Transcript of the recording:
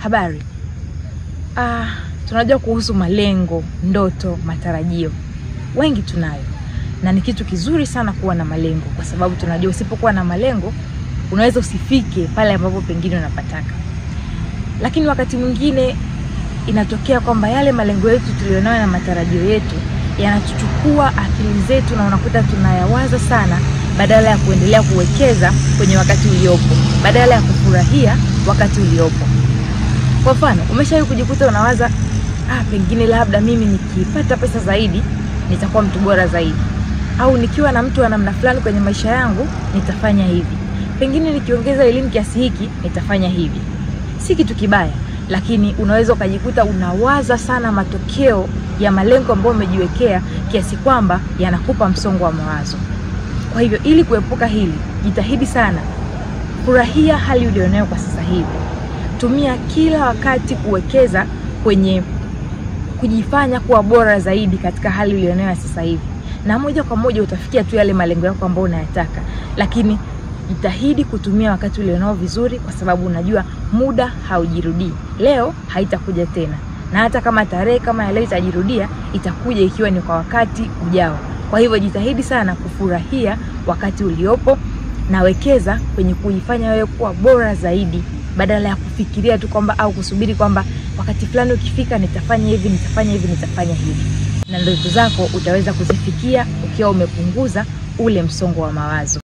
Habari. Tunajua kuhusu malengo, ndoto, matarajio. Wengi tunayo. Na ni kitu kizuri sana kuwa na malengo, kwa sababu tunajua usipokuwa na malengo unaweza usifike pale ambapo pengine unapataka. Lakini wakati mwingine inatokea kwamba yale malengo yetu tulionayo na matarajio yetu yanatuchukua akili zetu, na unakuta tunayawaza sana badala ya kuendelea kuwekeza kwenye wakati uliopo, badala ya kufurahia wakati uliopo. Kwa mfano, umeshawahi kujikuta unawaza pengine labda mimi nikipata pesa zaidi nitakuwa mtu bora zaidi, au nikiwa na mtu wa namna fulani kwenye maisha yangu nitafanya hivi, pengine nikiongeza elimu kiasi hiki nitafanya hivi. Si kitu kibaya, lakini unaweza ukajikuta unawaza sana matokeo ya malengo ambayo umejiwekea kiasi kwamba yanakupa msongo wa mawazo. Kwa hivyo, ili kuepuka hili, jitahidi sana furahia hali ulionayo kwa sasa hivi. Tumia kila wakati kuwekeza kwenye kujifanya kuwa bora zaidi katika hali ulionayo sasa hivi, na moja kwa moja utafikia tu yale malengo yako ambayo unayataka. Lakini jitahidi kutumia wakati ulionao vizuri, kwa sababu unajua muda haujirudii. Leo haitakuja tena, na hata kama tarehe kama ya leo itajirudia, itakuja ikiwa ni kwa wakati ujao. Kwa hivyo jitahidi sana kufurahia wakati uliopo, na wekeza kwenye kujifanya wewe kuwa bora zaidi, badala ya kufikiria tu kwamba au kusubiri kwamba wakati fulani ukifika nitafanya hivi, nitafanya hivi, nitafanya hivi. Na ndoto zako utaweza kuzifikia ukiwa umepunguza ule msongo wa mawazo.